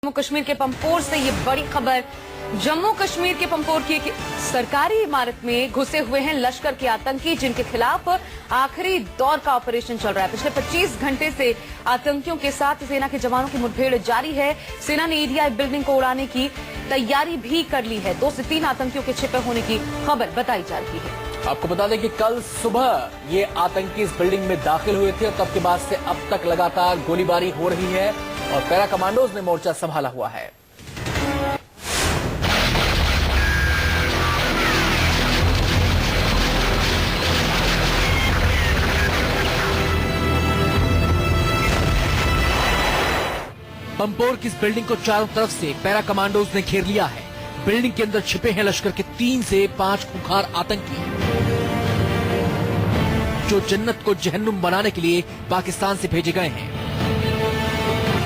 जम्मू कश्मीर के पंपोर से ये बड़ी खबर। जम्मू कश्मीर के पंपोर की एक सरकारी इमारत में घुसे हुए हैं लश्कर के आतंकी, जिनके खिलाफ आखिरी दौर का ऑपरेशन चल रहा है। पिछले 25 घंटे से आतंकियों के साथ सेना के जवानों की मुठभेड़ जारी है। सेना ने ईडीआई बिल्डिंग को उड़ाने की तैयारी भी कर ली है। 2 से 3 आतंकियों के छिपे होने की खबर बताई जा रही है। आपको बता दें कि कल सुबह ये आतंकी इस बिल्डिंग में दाखिल हुए थे और तब के बाद से अब तक लगातार गोलीबारी हो रही है और पैरा कमांडोज ने मोर्चा संभाला हुआ है। पंपोर की इस बिल्डिंग को चारों तरफ से पैरा कमांडोज ने घेर लिया है। बिल्डिंग के अंदर छिपे हैं लश्कर के 3 से 5 खूंखार आतंकी, जो जन्नत को जहन्नुम बनाने के लिए पाकिस्तान से भेजे गए हैं।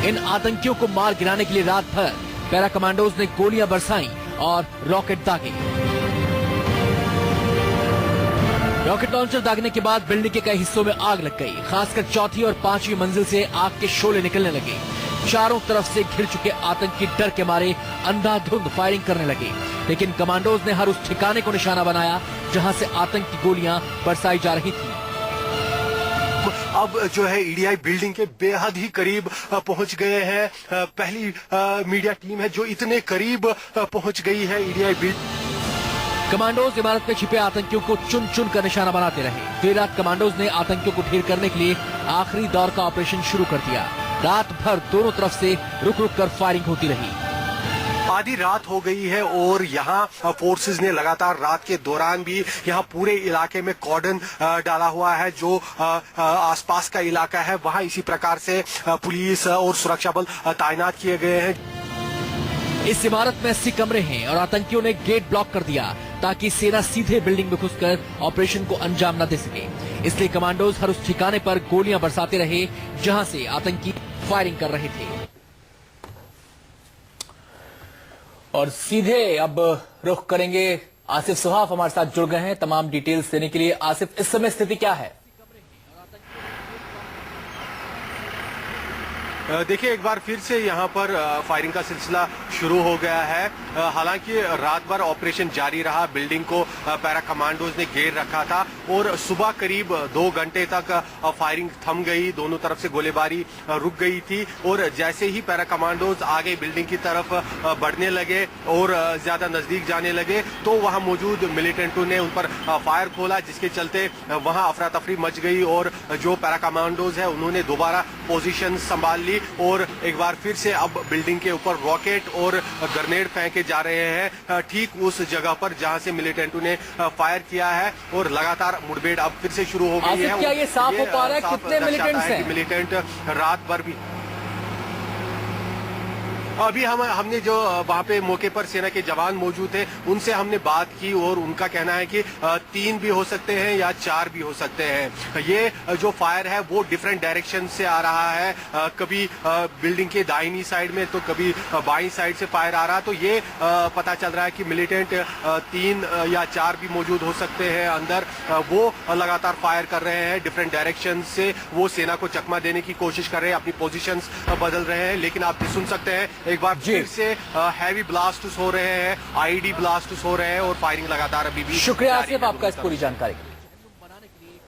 इन आतंकियों को मार गिराने के लिए रात भर पैरा कमांडोज ने गोलियां बरसाई और रॉकेट दागे। रॉकेट लॉन्चर दागने के बाद बिल्डिंग के कई हिस्सों में आग लग गई। खासकर चौथी और 5वीं मंजिल से आग के शोले निकलने लगे। चारों तरफ से घिर चुके आतंकी डर के मारे अंधाधुंध फायरिंग करने लगे, लेकिन कमांडोज ने हर उस ठिकाने को निशाना बनाया जहां से आतंकी गोलियां बरसाई जा रही थी। अब जो है ईडीआई बिल्डिंग के बेहद ही करीब पहुंच गए हैं। पहली मीडिया टीम है जो इतने करीब पहुंच गई है ईडीआई बिल्डिंग। कमांडोज इमारत में छिपे आतंकियों को चुन चुन कर निशाना बनाते रहे। देर रात कमांडोज ने आतंकियों को ढेर करने के लिए आखिरी दौर का ऑपरेशन शुरू कर दिया। रात भर दोनों तरफ से रुक रुक कर फायरिंग होती रही। आधी रात हो गई है और यहाँ फोर्सेस ने लगातार रात के दौरान भी यहाँ पूरे इलाके में कॉर्डन डाला हुआ है। जो आसपास का इलाका है वहाँ इसी प्रकार से पुलिस और सुरक्षा बल तैनात किए गए हैं। इस इमारत में 80 कमरे हैं और आतंकियों ने गेट ब्लॉक कर दिया ताकि सेना सीधे बिल्डिंग में घुसकर ऑपरेशन को अंजाम न दे सके। इसलिए कमांडोज हर उस ठिकाने पर गोलियां बरसाते रहे जहां से आतंकी फायरिंग कर रहे थे। और सीधे अब रुख करेंगे, आसिफ सुहाफ हमारे साथ जुड़ गए हैं तमाम डिटेल्स देने के लिए। आसिफ, इस समय स्थिति क्या है? देखिए, एक बार फिर से यहाँ पर फायरिंग का सिलसिला शुरू हो गया है। हालांकि रात भर ऑपरेशन जारी रहा। बिल्डिंग को पैरा कमांडोज ने घेर रखा था और सुबह करीब 2 घंटे तक फायरिंग थम गई। दोनों तरफ से गोलीबारी रुक गई थी और जैसे ही पैरा कमांडोज आगे बिल्डिंग की तरफ बढ़ने लगे और ज्यादा नजदीक जाने लगे तो वहां मौजूद मिलिटेंटों ने उन पर फायर खोला, जिसके चलते वहां अफरा तफरी मच गई और जो पैरा कमांडोज है उन्होंने दोबारा पोजीशन संभाल ली और एक बार फिर से अब बिल्डिंग के ऊपर रॉकेट और ग्रेनेड फेंके जा रहे हैं ठीक उस जगह पर जहां से मिलिटेंटों ने फायर किया है और लगातार मुठभेड़ अब फिर से शुरू हो गई है। क्या ये साफ हो पा रहा है कितने मिलिटेंट्स हैं? मिलिटेंट रात भर भी अभी हमने जो वहां पे मौके पर सेना के जवान मौजूद थे उनसे हमने बात की और उनका कहना है कि 3 भी हो सकते हैं या 4 भी हो सकते हैं। ये जो फायर है वो डिफरेंट डायरेक्शन से आ रहा है, कभी बिल्डिंग के दाहिनी साइड में तो कभी बाईं साइड से फायर आ रहा है। तो ये पता चल रहा है कि मिलिटेंट 3 या 4 भी मौजूद हो सकते हैं अंदर। वो लगातार फायर कर रहे हैं डिफरेंट डायरेक्शन से। वो सेना को चकमा देने की कोशिश कर रहे हैं, अपनी पोजिशंस बदल रहे हैं। लेकिन आप सुन सकते हैं एक बार फिर से हैवी ब्लास्ट हो रहे हैं, आईडी ब्लास्ट हो रहे हैं और फायरिंग लगातार अभी भी। शुक्रिया आसिफ आपका इस पूरी जानकारी।